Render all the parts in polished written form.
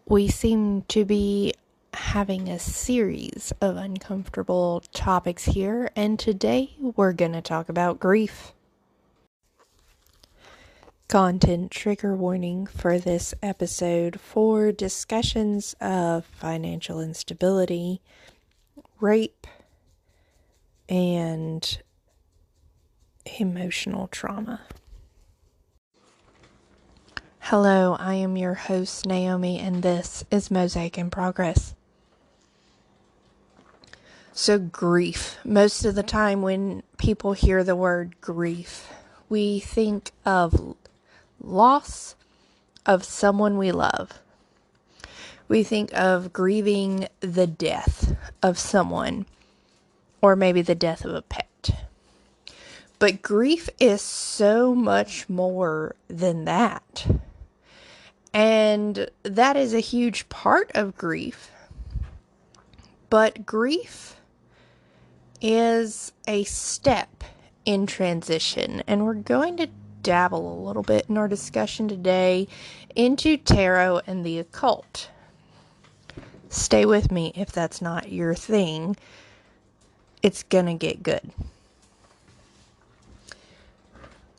We seem to be having a series of uncomfortable topics here, and today we're going to talk about grief. Content trigger warning for this episode for discussions of financial instability, rape, and emotional trauma. Hello, I am your host, Naomi, and this is Mosaic in Progress. So grief. Most of the time when people hear the word grief, we think of loss of someone we love. We think of grieving the death of someone, or maybe the death of a pet. But grief is so much more than that. And that is a huge part of grief. But grief is a step in transition. And we're going to dabble a little bit in our discussion today into tarot and the occult. Stay with me if that's not your thing. It's gonna get good.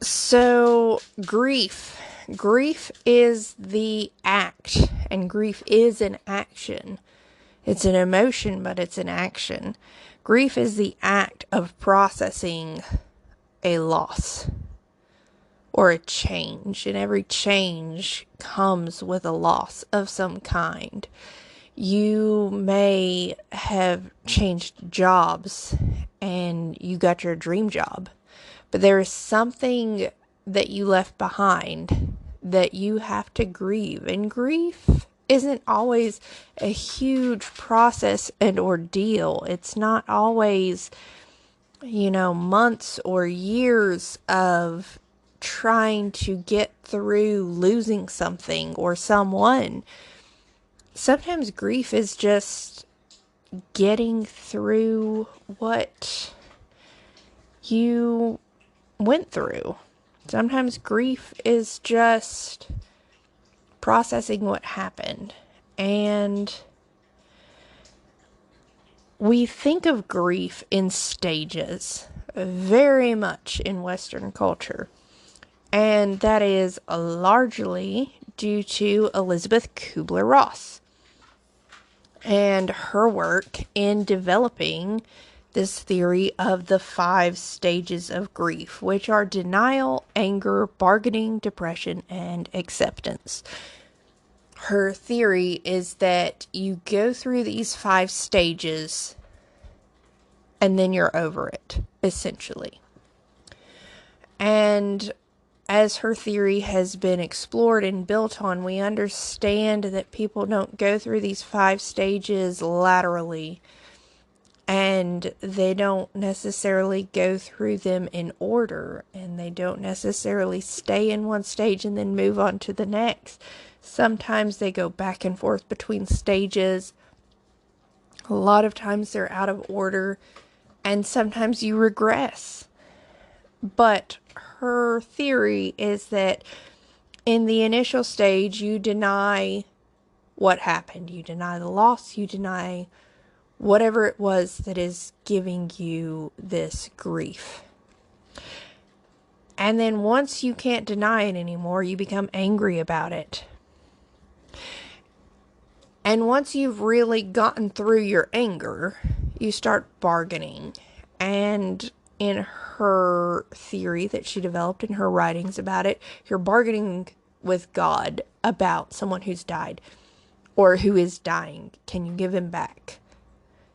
So, grief. Grief is the act, and grief is an action. It's an emotion, but it's an action. Grief is the act of processing a loss or a change, and every change comes with a loss of some kind. You may have changed jobs and you got your dream job, but there is something that you left behind that you have to grieve. And grief isn't always a huge process and ordeal. It's not always, months or years of trying to get through losing something or someone. Sometimes grief is just getting through what you went through. Sometimes grief is just processing what happened. And we think of grief in stages, very much in Western culture. And that is largely due to Elizabeth Kubler-Ross and her work in developing this theory of the 5 stages of grief, which are denial, anger, bargaining, depression, and acceptance. Her theory is that you go through these 5 stages and then you're over it, essentially. And as her theory has been explored and built on, we understand that people don't go through these 5 stages laterally. And they don't necessarily go through them in order, and they don't necessarily stay in one stage and then move on to the next. Sometimes they go back and forth between stages. A lot of times they're out of order, and sometimes you regress. But her theory is that in the initial stage, you deny what happened. You deny the loss, you deny whatever it was that is giving you this grief. And then once you can't deny it anymore, you become angry about it. And once you've really gotten through your anger, you start bargaining. And in her theory that she developed in her writings about it, you're bargaining with God about someone who's died or who is dying. Can you give him back?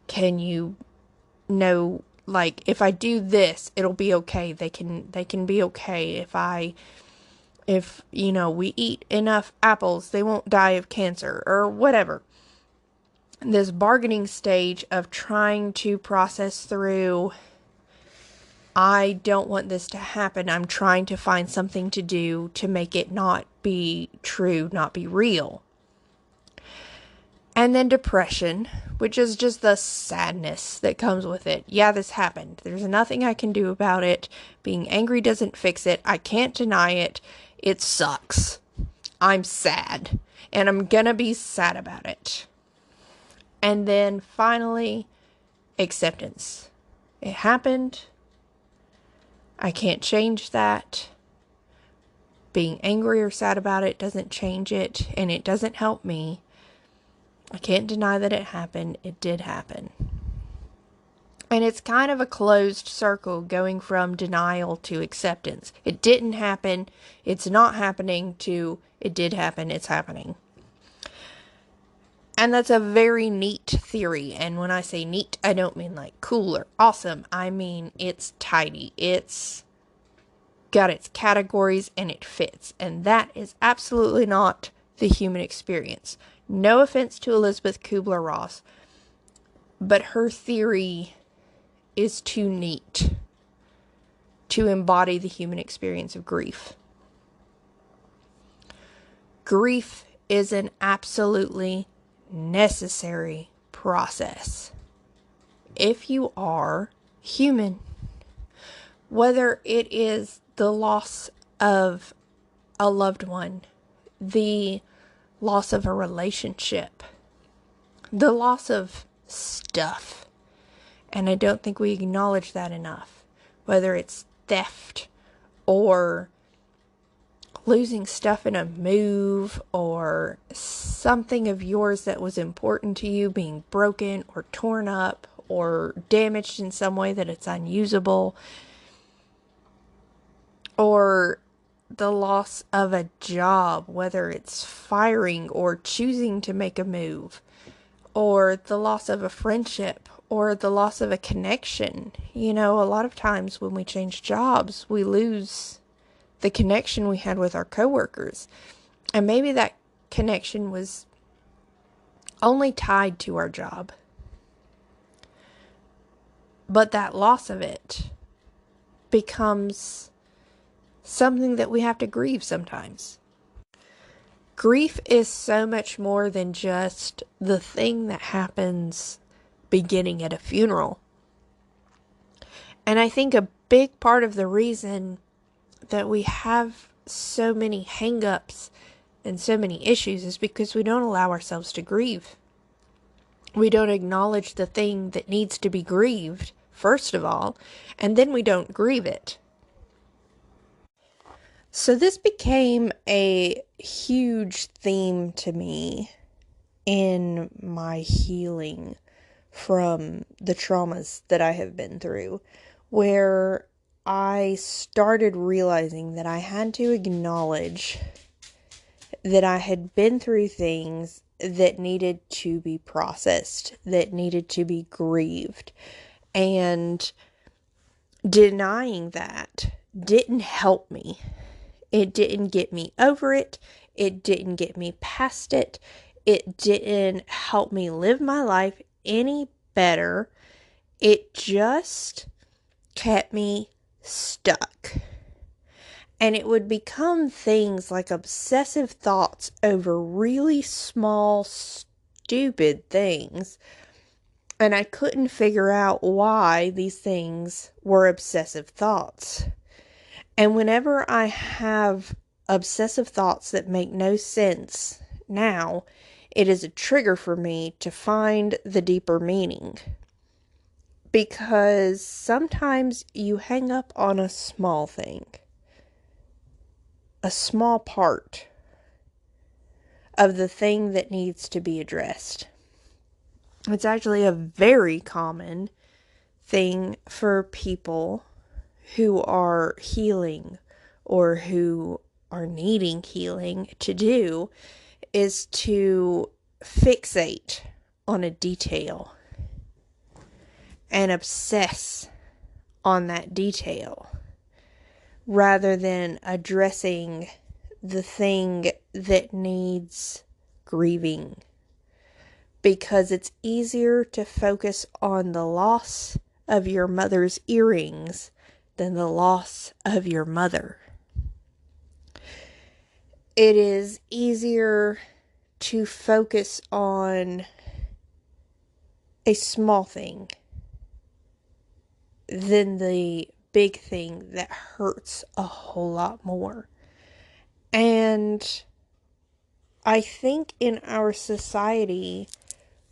Can you know, if I do this, it'll be okay. They can be okay. If we eat enough apples, they won't die of cancer or whatever. This bargaining stage of trying to process through, I don't want this to happen. I'm trying to find something to do to make it not be true, not be real. And then depression, which is just the sadness that comes with it. Yeah, this happened. There's nothing I can do about it. Being angry doesn't fix it. I can't deny it. It sucks. I'm sad, and I'm gonna be sad about it. And then finally, acceptance. It happened. I can't change that. Being angry or sad about it doesn't change it, and it doesn't help me. I can't deny that it happened. It did happen. And it's kind of a closed circle going from denial to acceptance. It didn't happen. It's not happening to it did happen. It's happening. And that's a very neat theory. And when I say neat, I don't mean like cool or awesome. I mean it's tidy. It's got its categories and it fits. And that is absolutely not the human experience. No offense to Elizabeth Kubler-Ross, but her theory is too neat to embody the human experience of grief. Grief is an absolutely necessary process if you are human. Whether it is the loss of a loved one, the loss of a relationship, the loss of stuff. And I don't think we acknowledge that enough. Whether it's theft or losing stuff in a move or something of yours that was important to you being broken or torn up or damaged in some way that it's unusable, or the loss of a job, whether it's firing or choosing to make a move, or the loss of a friendship, or the loss of a connection. You know, a lot of times when we change jobs, we lose the connection we had with our coworkers. And maybe that connection was only tied to our job. But that loss of it becomes something that we have to grieve sometimes. Grief is so much more than just the thing that happens beginning at a funeral. And I think a big part of the reason that we have so many hang-ups and so many issues is because we don't allow ourselves to grieve. We don't acknowledge the thing that needs to be grieved, first of all, and then we don't grieve it. So this became a huge theme to me in my healing from the traumas that I have been through, where I started realizing that I had to acknowledge that I had been through things that needed to be processed, that needed to be grieved. And denying that didn't help me. It didn't get me over it. It didn't get me past it. It didn't help me live my life any better. It just kept me stuck. And it would become things like obsessive thoughts over really small, stupid things. And I couldn't figure out why these things were obsessive thoughts. And whenever I have obsessive thoughts that make no sense now, it is a trigger for me to find the deeper meaning. Because sometimes you hang up on a small thing, a small part of the thing that needs to be addressed. It's actually a very common thing for people who are healing or who are needing healing to do, is to fixate on a detail and obsess on that detail rather than addressing the thing that needs grieving. Because it's easier to focus on the loss of your mother's earrings than the loss of your mother. It is easier to focus on a small thing than the big thing that hurts a whole lot more. And I think in our society,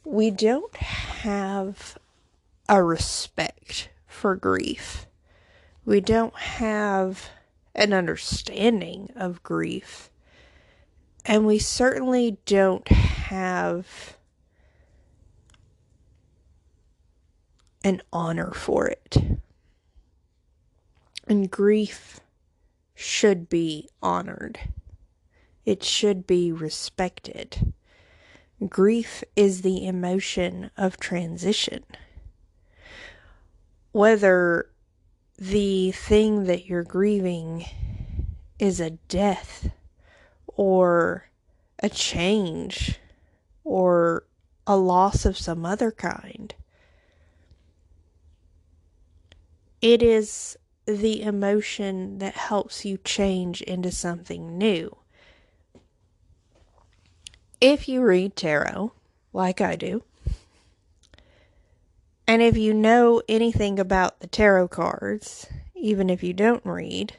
we don't have a respect for grief. We don't have an understanding of grief. And we certainly don't have an honor for it. And grief should be honored. It should be respected. Grief is the emotion of transition. Whether the thing that you're grieving is a death or a change or a loss of some other kind, it is the emotion that helps you change into something new. If you read tarot, like I do, and if you know anything about the tarot cards, even if you don't read,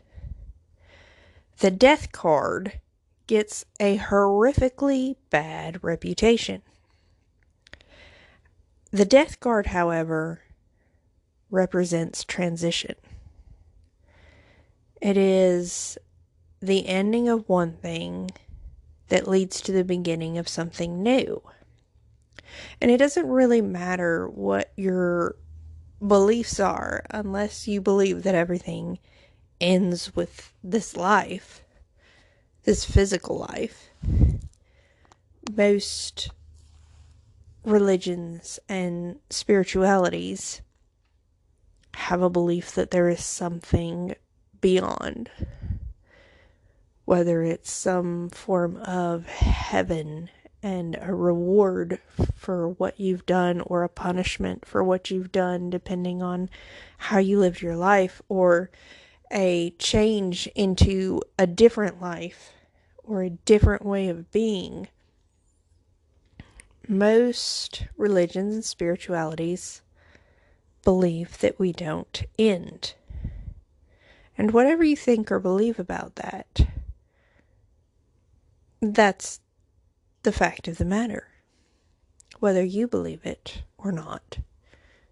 the death card gets a horrifically bad reputation. The death card, however, represents transition. It is the ending of one thing that leads to the beginning of something new. And it doesn't really matter what your beliefs are, unless you believe that everything ends with this life, this physical life. Most religions and spiritualities have a belief that there is something beyond, whether it's some form of heaven and a reward for what you've done or a punishment for what you've done, depending on how you lived your life, or a change into a different life or a different way of being. Most religions and spiritualities believe that we don't end. And whatever you think or believe about that, that's the fact of the matter. Whether you believe it or not,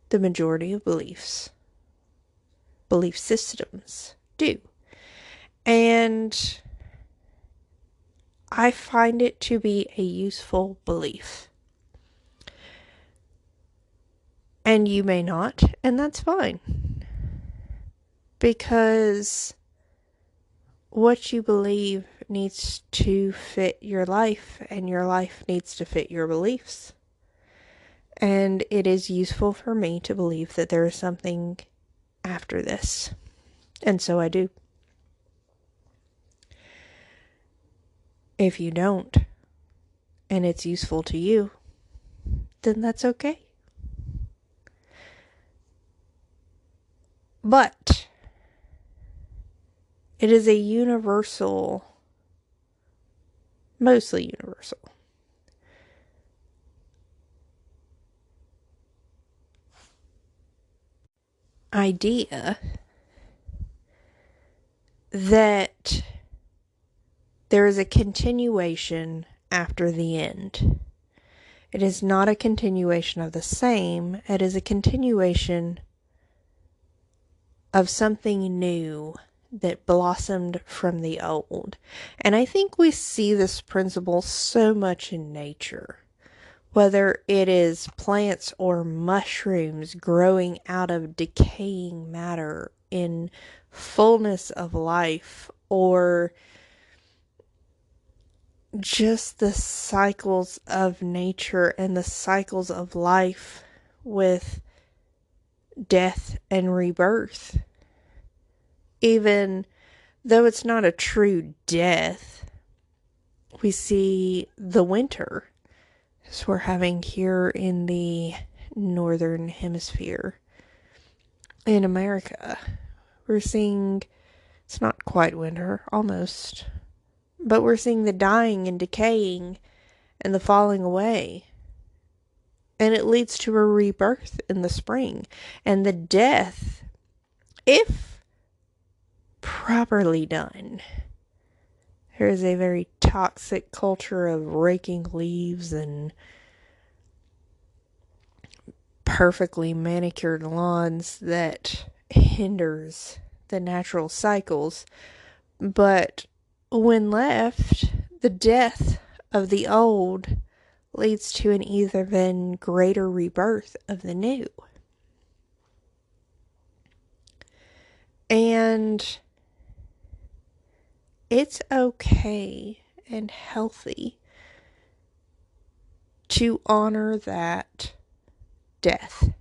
the majority of belief systems do. And I find it to be a useful belief. And you may not, and that's fine. Because what you believe needs to fit your life, and your life needs to fit your beliefs. And it is useful for me to believe that there is something after this. And so I do. If you don't, and it's useful to you, then that's okay. But it is a universal, mostly universal, idea that there is a continuation after the end. It is not a continuation of the same. It is a continuation of something new that blossomed from the old. And I think we see this principle so much in nature. Whether it is plants or mushrooms growing out of decaying matter in fullness of life, or just the cycles of nature and the cycles of life with death and rebirth. Even though it's not a true death, we see the winter, as we're having here in the northern hemisphere in America. We're seeing, it's not quite winter, almost, but we're seeing the dying and decaying and the falling away. And it leads to a rebirth in the spring. And the death, if properly done, There is a very toxic culture of raking leaves and perfectly manicured lawns that hinders the natural cycles. But when left, the death of the old leads to an even greater rebirth of the new. And it's okay and healthy to honor that death,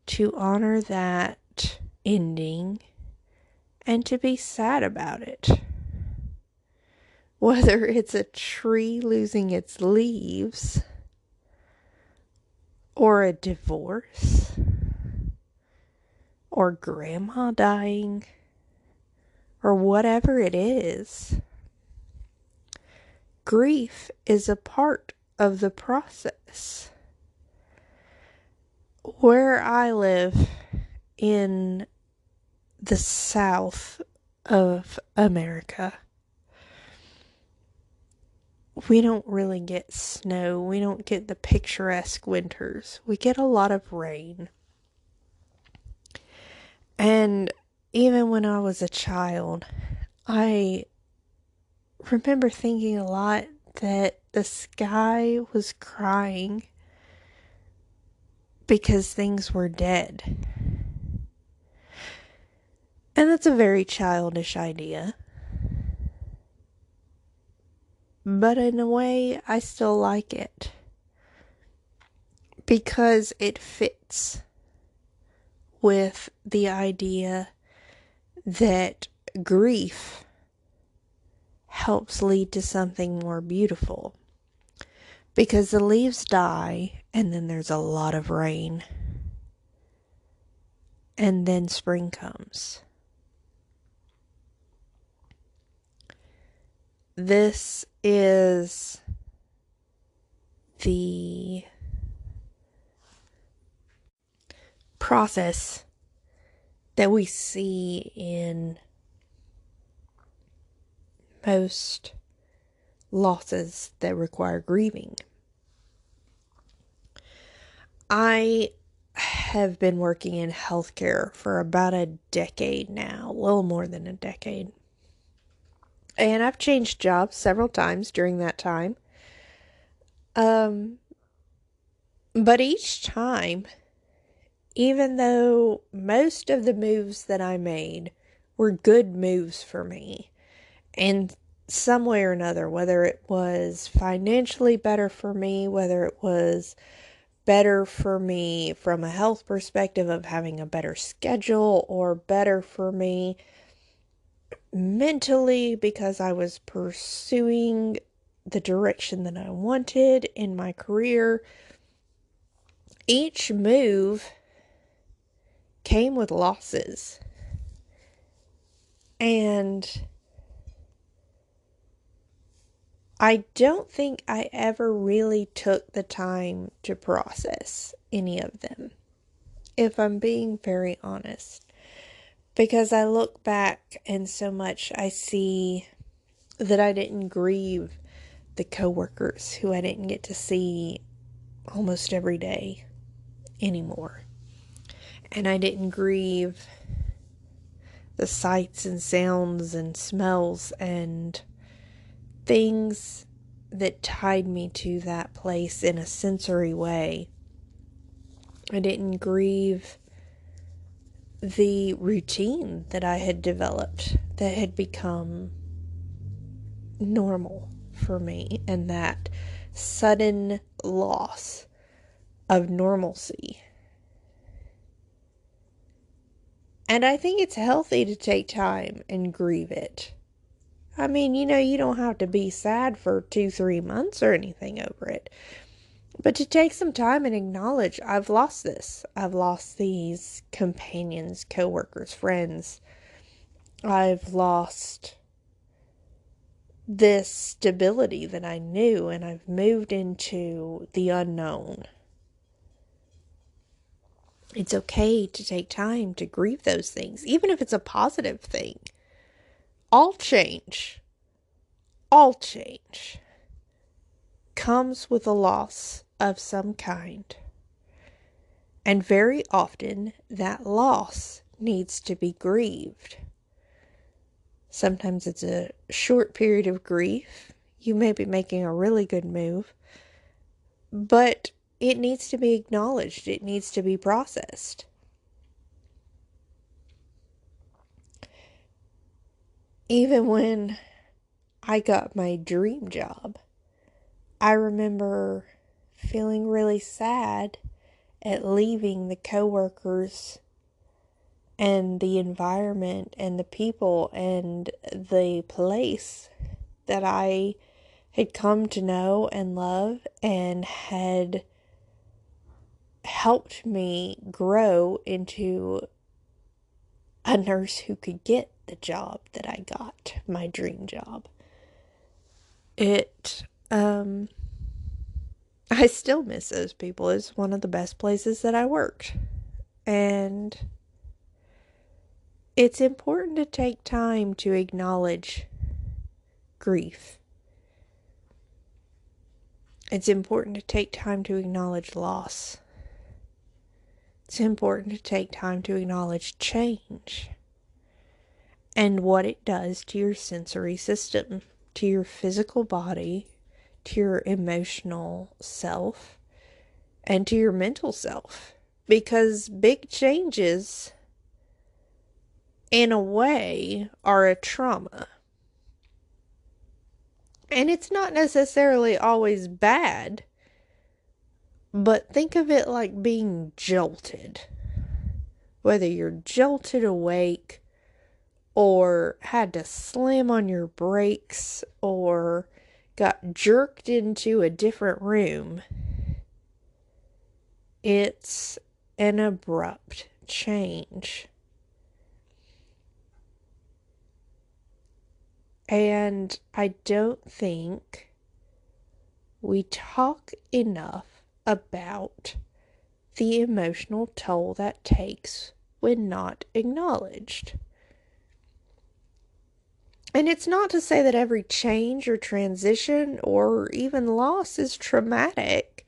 to honor that ending, and to be sad about it. Whether it's a tree losing its leaves, or a divorce, or grandma dying, or whatever it is, grief is a part of the process. Where I live in the south of America, we don't really get snow. We don't get the picturesque winters. We get a lot of rain. And even when I was a child, I remember thinking a lot that the sky was crying because things were dead. And that's a very childish idea. But in a way, I still like it. Because it fits with the idea that grief helps lead to something more beautiful. Because the leaves die, and then there's a lot of rain. And then spring comes. This is the process that we see in most losses that require grieving. I have been working in healthcare for about a decade now, a little more than a decade. And I've changed jobs several times during that time. But each time, even though most of the moves that I made were good moves for me, in some way or another, whether it was financially better for me, whether it was better for me from a health perspective of having a better schedule, or better for me mentally because I was pursuing the direction that I wanted in my career, each move came with losses. And I don't think I ever really took the time to process any of them, if I'm being very honest. Because I look back and so much I see that I didn't grieve the coworkers who I didn't get to see almost every day anymore. And I didn't grieve the sights and sounds and smells and things that tied me to that place in a sensory way. I didn't grieve the routine that I had developed that had become normal for me, and that sudden loss of normalcy. And I think it's healthy to take time and grieve it. I mean, you don't have to be sad for 2-3 months or anything over it. But to take some time and acknowledge, I've lost this. I've lost these companions, coworkers, friends. I've lost this stability that I knew, and I've moved into the unknown. It's okay to take time to grieve those things, even if it's a positive thing. All change All change comes with a loss of some kind. And very often that loss needs to be grieved. Sometimes it's a short period of grief. You may be making a really good move, but it needs to be acknowledged. It needs to be processed. Even when I got my dream job, I remember feeling really sad at leaving the coworkers and the environment and the people and the place that I had come to know and love and had helped me grow into a nurse who could get the job that I got, my dream job. I still miss those people. It's one of the best places that I worked. And it's important to take time to acknowledge grief. It's important to take time to acknowledge loss. It's important to take time to acknowledge change and what it does to your sensory system, to your physical body, to your emotional self, and to your mental self. Because big changes, in a way, are a trauma. And it's not necessarily always bad, but think of it like being jolted. Whether you're jolted awake, or had to slam on your brakes, or got jerked into a different room, it's an abrupt change. And I don't think we talk enough about the emotional toll that takes when not acknowledged. And it's not to say that every change or transition or even loss is traumatic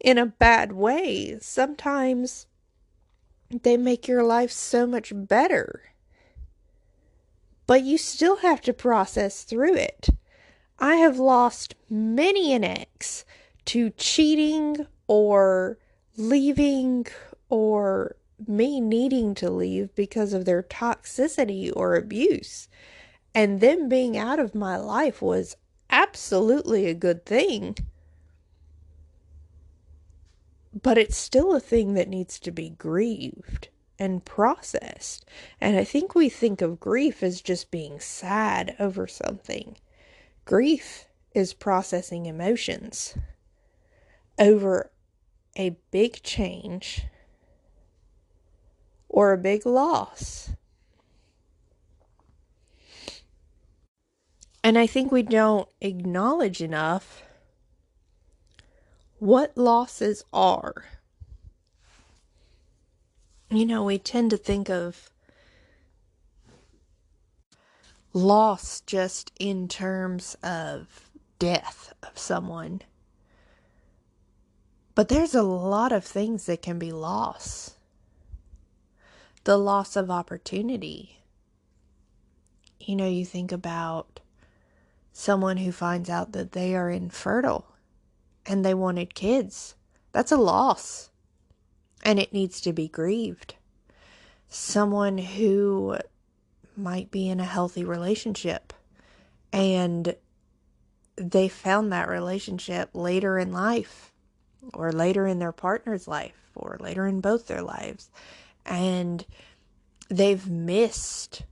in a bad way. Sometimes they make your life so much better. But you still have to process through it. I have lost many an ex to cheating or leaving or me needing to leave because of their toxicity or abuse. And them being out of my life was absolutely a good thing. But it's still a thing that needs to be grieved and processed. And I think we think of grief as just being sad over something. Grief is processing emotions over a big change or a big loss. And I think we don't acknowledge enough what losses are. You know, we tend to think of loss just in terms of death of someone. But there's a lot of things that can be lost. The loss of opportunity. You know, you think about someone who finds out that they are infertile and they wanted kids. That's a loss. And it needs to be grieved. Someone who might be in a healthy relationship and they found that relationship later in life or later in their partner's life or later in both their lives, and they've missed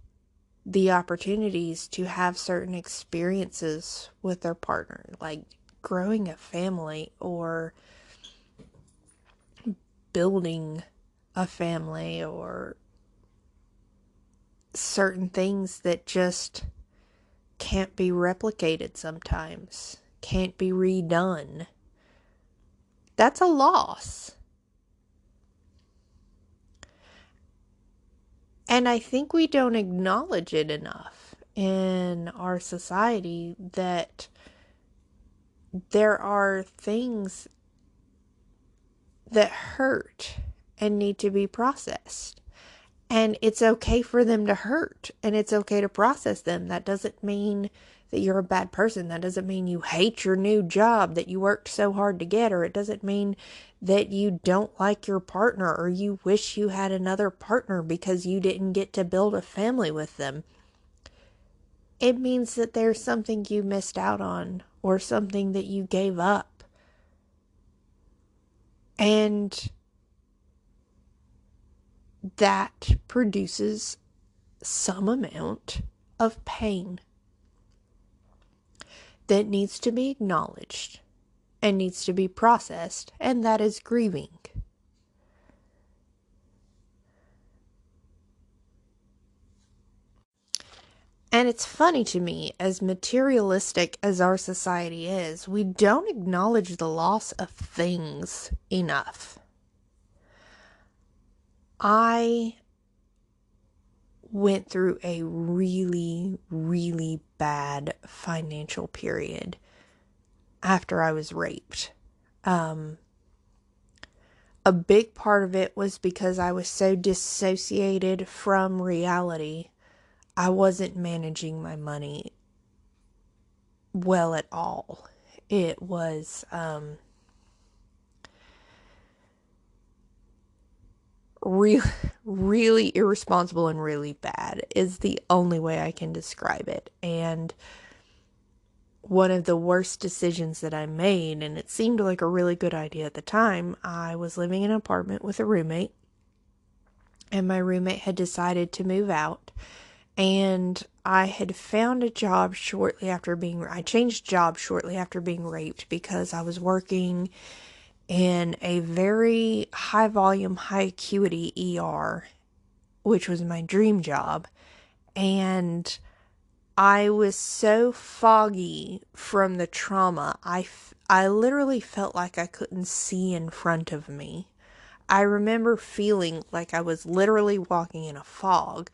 the opportunities to have certain experiences with their partner, like growing a family or building a family or certain things that just can't be replicated sometimes, can't be redone. That's a loss. And I think we don't acknowledge it enough. in our society that there are things that hurt and need to be processed. And it's okay for them to hurt, and it's okay to process them. That doesn't mean that you're a bad person. That doesn't mean you hate your new job that you worked so hard to get, or it doesn't mean that you don't like your partner or you wish you had another partner because you didn't get to build a family with them. It means that there's something you missed out on or something that you gave up. And that produces some amount of pain that needs to be acknowledged and needs to be processed, and that is grieving. And it's funny to me, as materialistic as our society is, we don't acknowledge the loss of things enough. I went through a really, really bad financial period after I was raped. A big part of it was because I was so dissociated from reality. I wasn't managing my money well at all. It was really irresponsible and really bad is the only way I can describe it. And one of the worst decisions that I made, and it seemed like a really good idea at the time, I was living in an apartment with a roommate, and my roommate had decided to move out, and I had found a job I changed jobs shortly after being raped because I was working in a very high volume, high acuity ER, which was my dream job. And I was so foggy from the trauma. I literally felt like I couldn't see in front of me. I remember feeling like I was literally walking in a fog.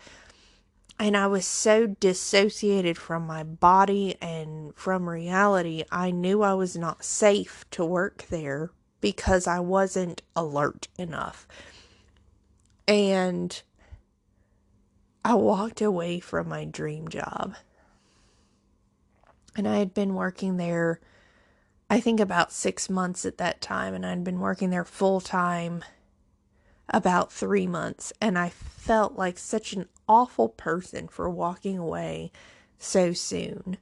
And I was so dissociated from my body and from reality, I knew I was not safe to work there because I wasn't alert enough. And I walked away from my dream job. And I had been working there, I think about 6 months at that time. And I'd been working there full time about 3 months. And I felt like such an awful person for walking away so soon.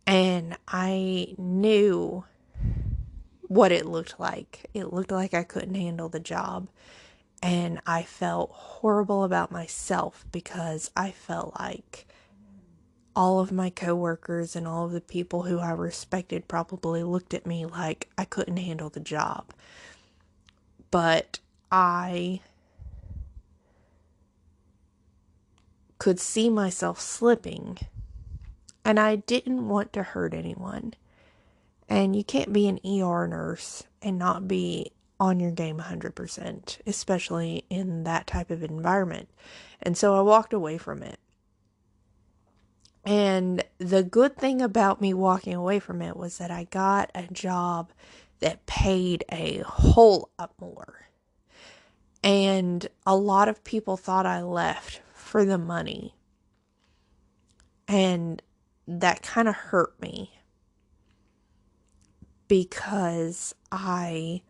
And I knew what it looked like. It looked like I couldn't handle the job. And I felt horrible about myself because I felt like all of my coworkers and all of the people who I respected probably looked at me like I couldn't handle the job. But I could see myself slipping, and I didn't want to hurt anyone. And you can't be an ER nurse and not be on your game 100%, especially in that type of environment. And so I walked away from it. And the good thing about me walking away from it was that I got a job that paid a whole lot more. And a lot of people thought I left for the money. And that kind of hurt me because I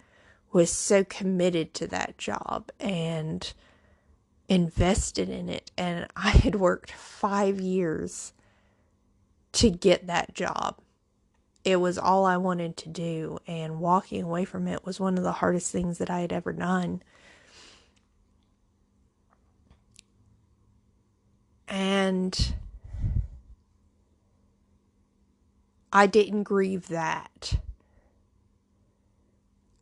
was so committed to that job and invested in it. And I had worked 5 years to get that job. It was all I wanted to do, and walking away from it was one of the hardest things that I had ever done. And I didn't grieve that.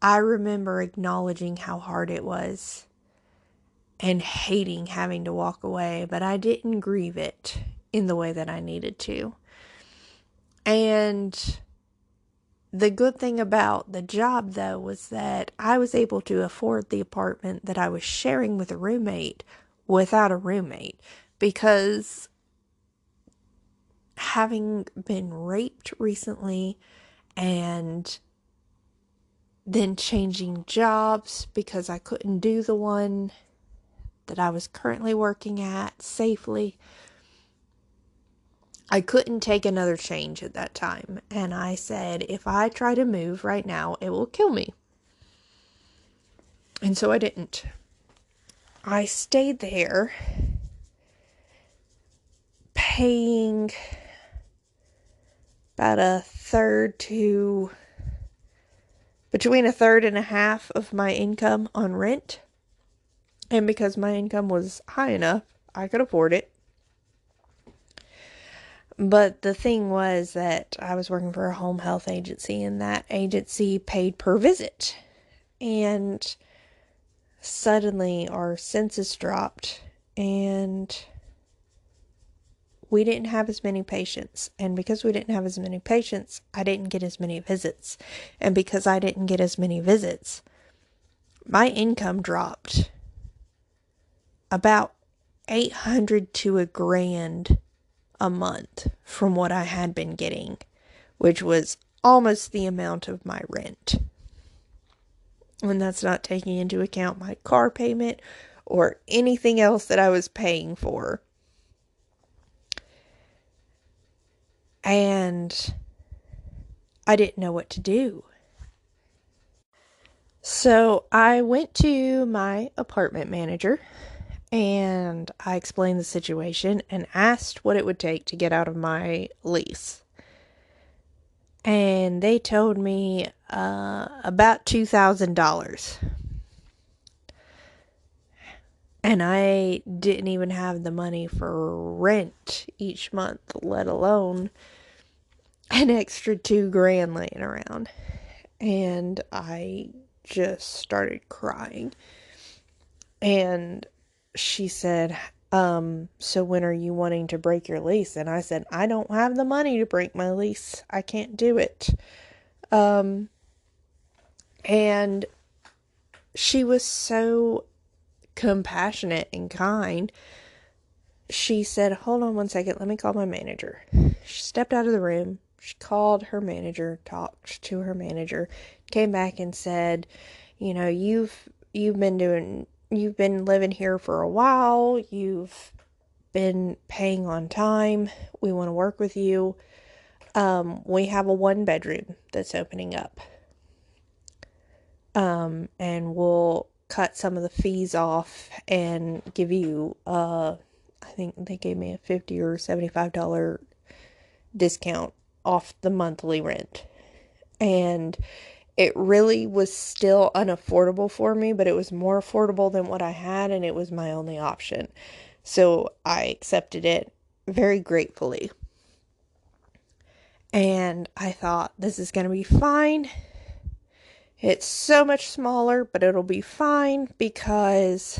I remember acknowledging how hard it was and hating having to walk away, but I didn't grieve it in the way that I needed to. And the good thing about the job, though, was that I was able to afford the apartment that I was sharing with a roommate without a roommate, because having been raped recently and then changing jobs because I couldn't do the one that I was currently working at safely. I couldn't take another change at that time. And I said, if I try to move right now, it will kill me. And so I didn't. I stayed there paying about between a third and a half of my income on rent. And because my income was high enough, I could afford it. But the thing was that I was working for a home health agency, and that agency paid per visit. And suddenly our census dropped, and we didn't have as many patients. And because we didn't have as many patients, I didn't get as many visits. And because I didn't get as many visits, my income dropped about $800 to $1,000 a month from what I had been getting, which was almost the amount of my rent. And that's not taking into account my car payment or anything else that I was paying for. And I didn't know what to do. So I went to my apartment manager and I explained the situation and asked what it would take to get out of my lease. And they told me about $2,000. And I didn't even have the money for rent each month, let alone an extra $2,000 laying around. And I just started crying. And she said, so when are you wanting to break your lease? And I said, I don't have the money to break my lease. I can't do it. And she was so compassionate and kind. She said, hold on one second, let me call my manager. She stepped out of the room. She called her manager, talked to her manager, came back and said, you know, you've been living here for a while. You've been paying on time. We want to work with you. We have a 1-bedroom that's opening up. And we'll cut some of the fees off and give you, I think they gave me a $50 or $75 discount off the monthly rent. And it really was still unaffordable for me, but it was more affordable than what I had, and it was my only option. So I accepted it very gratefully. And I thought, this is going to be fine. It's so much smaller, but it'll be fine because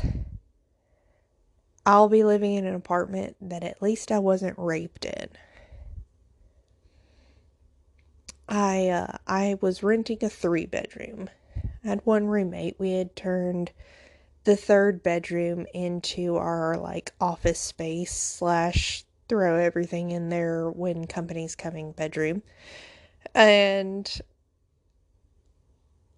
I'll be living in an apartment that at least I wasn't raped in. I was renting a 3-bedroom. I had one roommate. We had turned the 3rd bedroom into our office space / throw everything in there when company's coming bedroom. And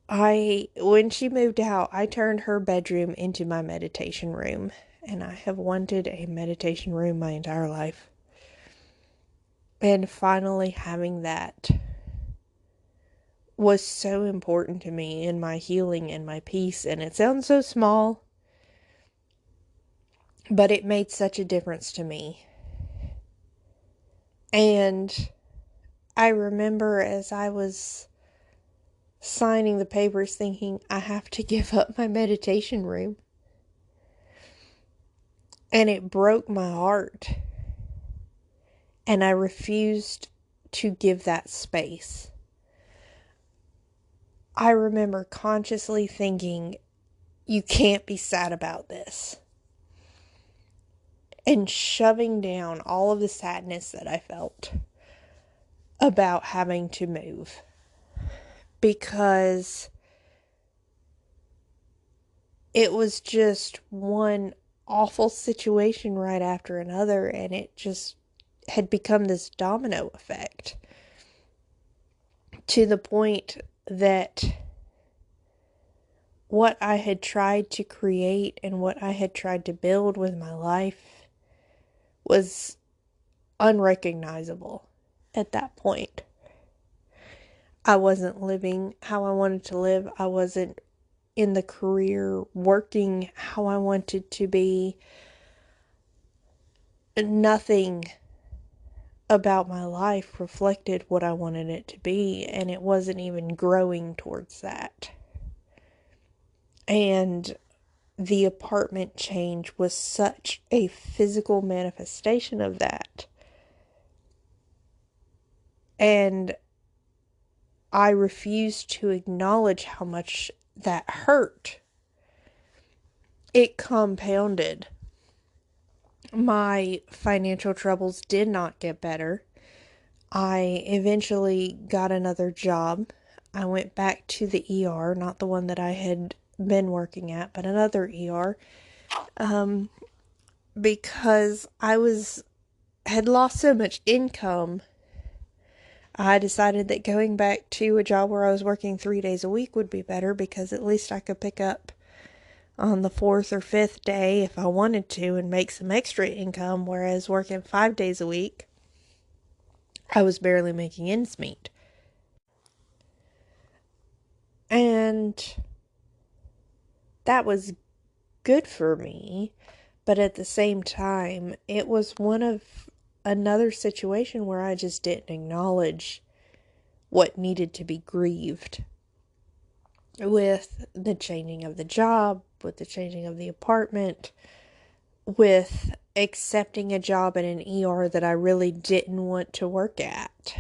when she moved out, I turned her bedroom into my meditation room. And I have wanted a meditation room my entire life. And finally having that was so important to me in my healing and my peace. And it sounds so small, but it made such a difference to me. And I remember as I was signing the papers thinking, I have to give up my meditation room. And it broke my heart. And I refused to give that space. I remember consciously thinking, you can't be sad about this. And shoving down all of the sadness that I felt about having to move. Because it was just one awful situation right after another, and had become this domino effect to the point that what I had tried to create and what I had tried to build with my life was unrecognizable at that point. I wasn't living how I wanted to live. I wasn't in the career working how I wanted to be. Nothing about my life reflected what I wanted it to be, and it wasn't even growing towards that. And the apartment change was such a physical manifestation of that. And I refused to acknowledge how much that hurt. It compounded. My financial troubles did not get better. I eventually got another job. I went back to the ER, not the one that I had been working at, but another ER, because I had lost so much income. I decided that going back to a job where I was working 3 days a week would be better, because at least I could pick up on the 4th or 5th day if I wanted to and make some extra income, whereas working 5 days a week, I was barely making ends meet. And that was good for me, but at the same time, it was another situation where I just didn't acknowledge what needed to be grieved. With the changing of the job, with the changing of the apartment, with accepting a job in an ER that I really didn't want to work at.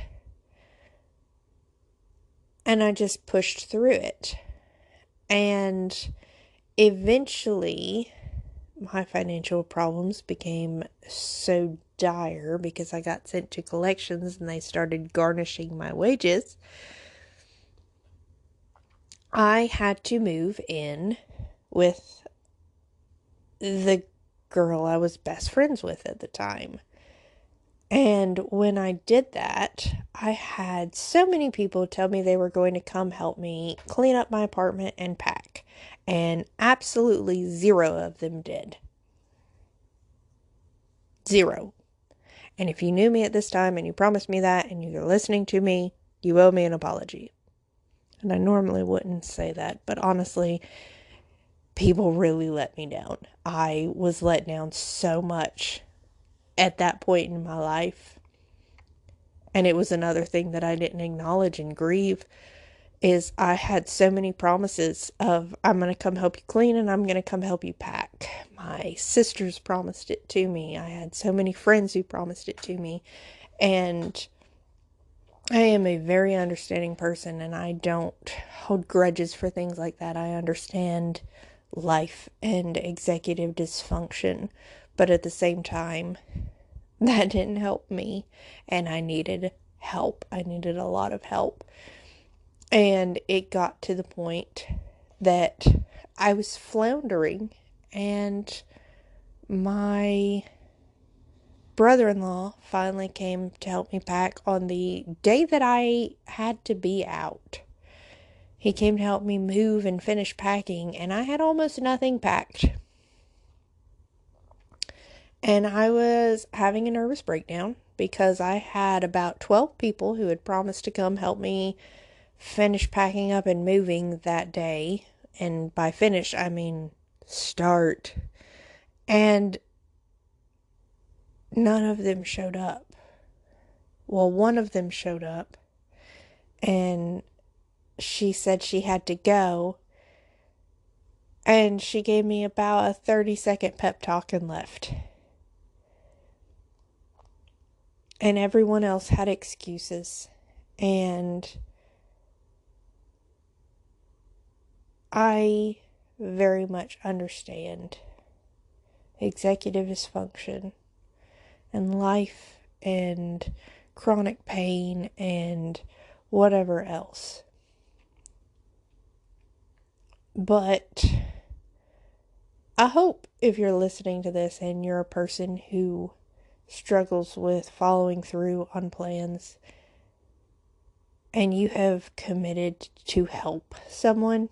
And I just pushed through it. And eventually, my financial problems became so dire because I got sent to collections and they started garnishing my wages. I had to move in with the girl I was best friends with at the time. And when I did that, I had so many people tell me they were going to come help me clean up my apartment and pack. And absolutely zero of them did. Zero. And if you knew me at this time and you promised me that and you're listening to me, you owe me an apology. And I normally wouldn't say that, but honestly, people really let me down. I was let down so much at that point in my life. And it was another thing that I didn't acknowledge and grieve, is I had so many promises of, I'm going to come help you clean and I'm going to come help you pack. My sisters promised it to me. I had so many friends who promised it to me. And I am a very understanding person, and I don't hold grudges for things like that. I understand life and executive dysfunction, but at the same time, that didn't help me, and I needed help. I needed a lot of help. And it got to the point that I was floundering, and my brother-in-law finally came to help me pack on the day that I had to be out. He came to help me move and finish packing, and I had almost nothing packed. And I was having a nervous breakdown because I had about 12 people who had promised to come help me finish packing up and moving that day. And by finish, I mean start. And none of them showed up. Well, one of them showed up, and she said she had to go, and she gave me about a 30-second pep talk and left. And everyone else had excuses, and I very much understand executive dysfunction and life and chronic pain and whatever else. But I hope if you're listening to this and you're a person who struggles with following through on plans and you have committed to help someone,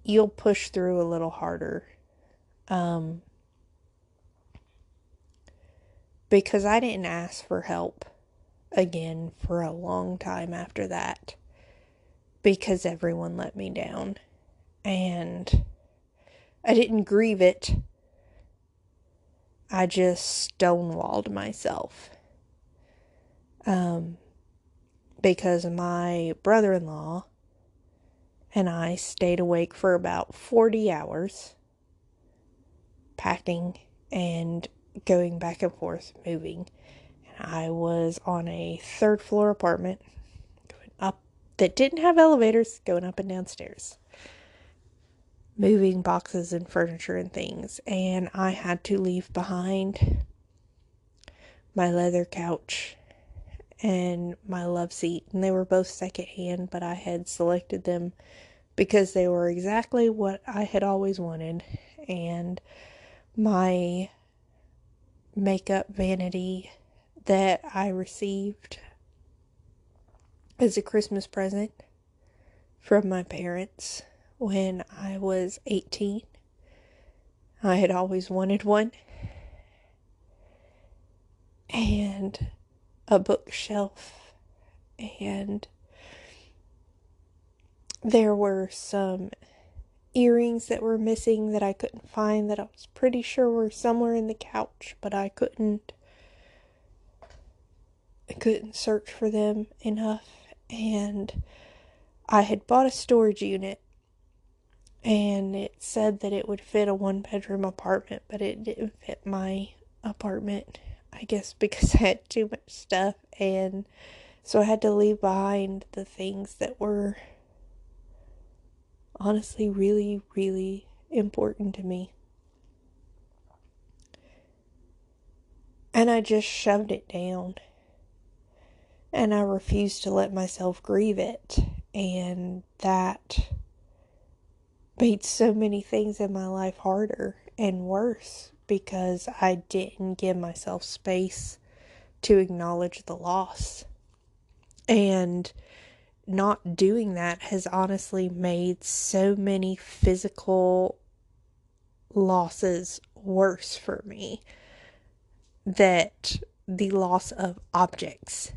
you'll push through a little harder. Because I didn't ask for help again for a long time after that because everyone let me down. And I didn't grieve it. I just stonewalled myself. Because my brother-in-law and I stayed awake for about 40 hours packing and going back and forth, moving. And I was on a third floor apartment going up that didn't have elevators, going up and down stairs, moving boxes and furniture and things. And I had to leave behind my leather couch and my love seat. And they were both secondhand, but I had selected them because they were exactly what I had always wanted. And my makeup vanity that I received as a Christmas present from my parents when I was 18. I had always wanted one. And a bookshelf. And there were some earrings that were missing that I couldn't find that I was pretty sure were somewhere in the couch, but I couldn't search for them enough. And I had bought a storage unit and it said that it would fit a 1-bedroom apartment, but it didn't fit my apartment, I guess because I had too much stuff. And so I had to leave behind the things that were honestly really, really important to me. And I just shoved it down. And I refused to let myself grieve it. And that made so many things in my life harder and worse because I didn't give myself space to acknowledge the loss. And not doing that has honestly made so many physical losses worse for me, that the loss of objects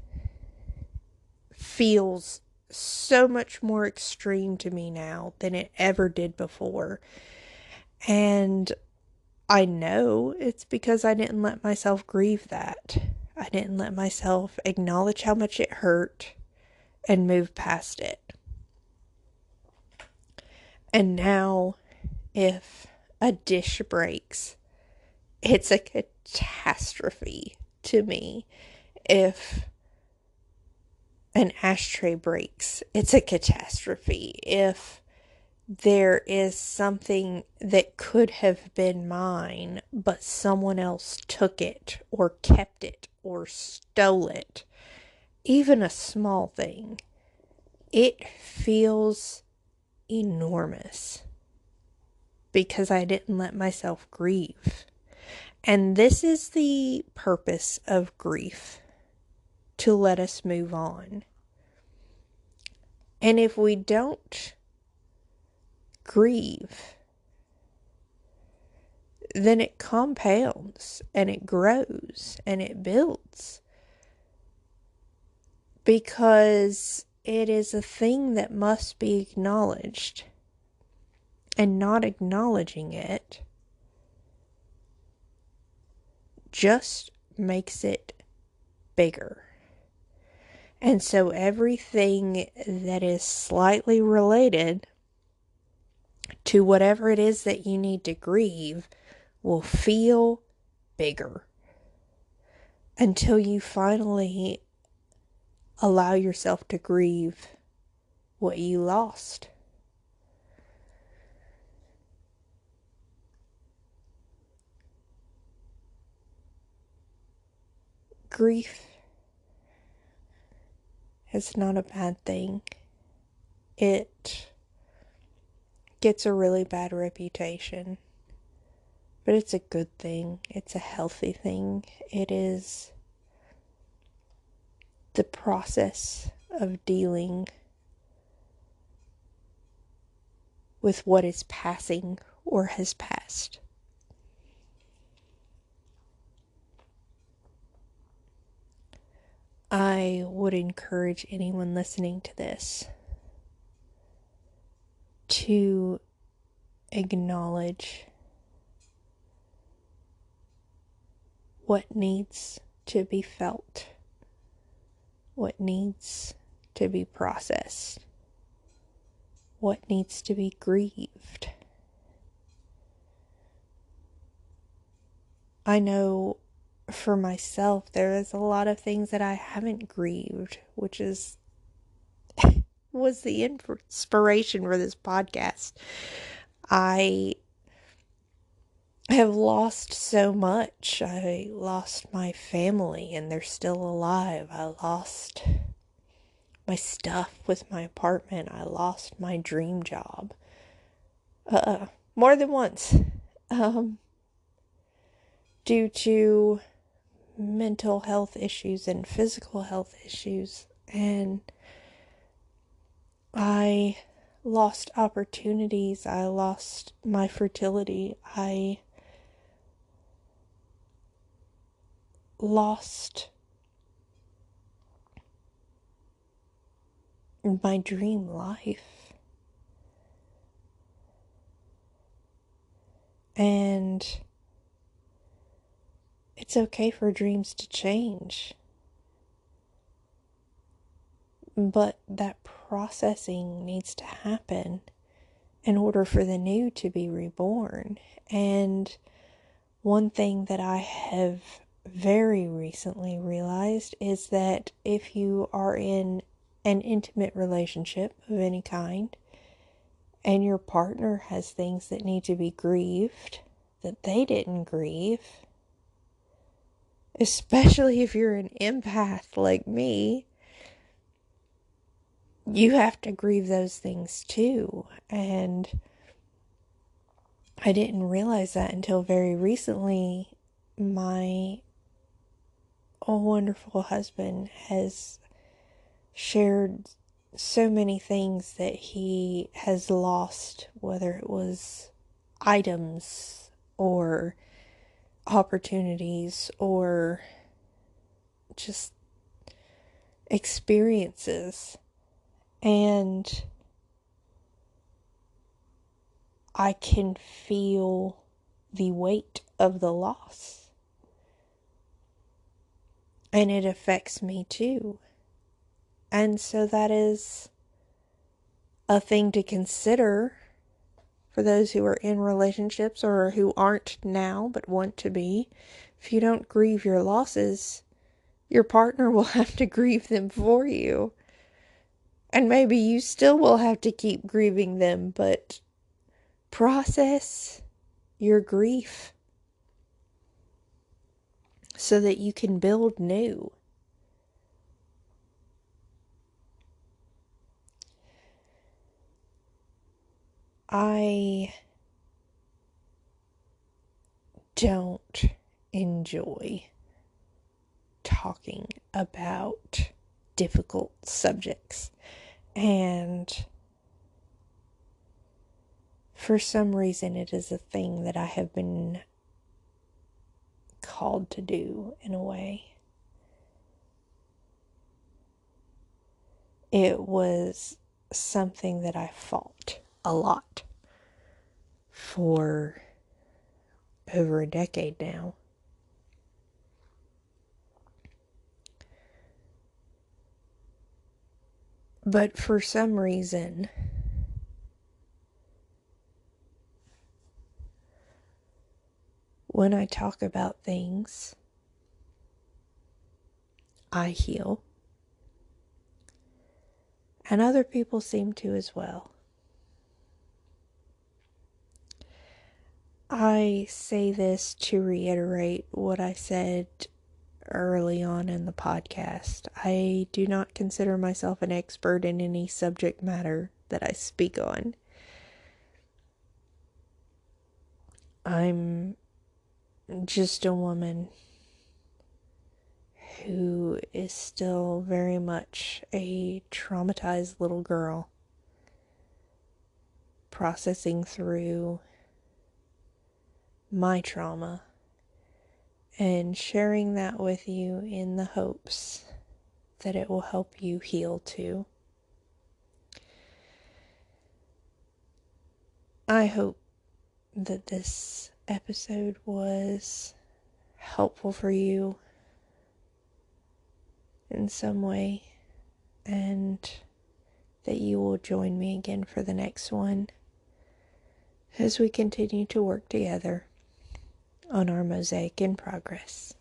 feels so much more extreme to me now than it ever did before. And I know it's because I didn't let myself grieve that. I didn't let myself acknowledge how much it hurt and move past it. And now, if a dish breaks, it's a catastrophe to me. If an ashtray breaks, it's a catastrophe. If there is something that could have been mine, but someone else took it or kept it or stole it, even a small thing, it feels enormous because I didn't let myself grieve. And this is the purpose of grief, to let us move on. And if we don't grieve, then it compounds and it grows and it builds, because it is a thing that must be acknowledged, and not acknowledging it just makes it bigger. And so everything that is slightly related to whatever it is that you need to grieve will feel bigger until you finally allow yourself to grieve what you lost. Grief is not a bad thing. It gets a really bad reputation But it's a good thing. It's a healthy thing. It is the process of dealing with what is passing or has passed. I would encourage anyone listening to this to acknowledge what needs to be felt, what needs to be processed, what needs to be grieved. I know for myself, there is a lot of things that I haven't grieved, which was the inspiration for this podcast. I have lost so much. I lost my family and they're still alive. I lost my stuff with my apartment. I lost my dream job. More than once. Due to mental health issues and physical health issues. And I lost opportunities. I lost my fertility. I lost my dream life. And it's okay for dreams to change. But that processing needs to happen in order for the new to be reborn. And one thing that I have very recently realized is that if you are in an intimate relationship of any kind and your partner has things that need to be grieved that they didn't grieve, especially if you're an empath like me, you have to grieve those things too. And I didn't realize that until very recently. My wonderful husband has shared so many things that he has lost, whether it was items or opportunities or just experiences. And I can feel the weight of the loss. And it affects me too. And so that is a thing to consider for those who are in relationships or who aren't now but want to be. If you don't grieve your losses, your partner will have to grieve them for you. And maybe you still will have to keep grieving them, but process your grief so that you can build new. I don't enjoy talking about difficult subjects, and for some reason it is a thing that I have been called to do in a way. It was something that I fought a lot for over a decade now. But for some reason, when I talk about things, I heal. And other people seem to as well. I say this to reiterate what I said early on in the podcast. I do not consider myself an expert in any subject matter that I speak on. I'm just a woman who is still very much a traumatized little girl, processing through my trauma and sharing that with you in the hopes that it will help you heal too. I hope that this episode was helpful for you in some way, and that you will join me again for the next one as we continue to work together on our mosaic in progress.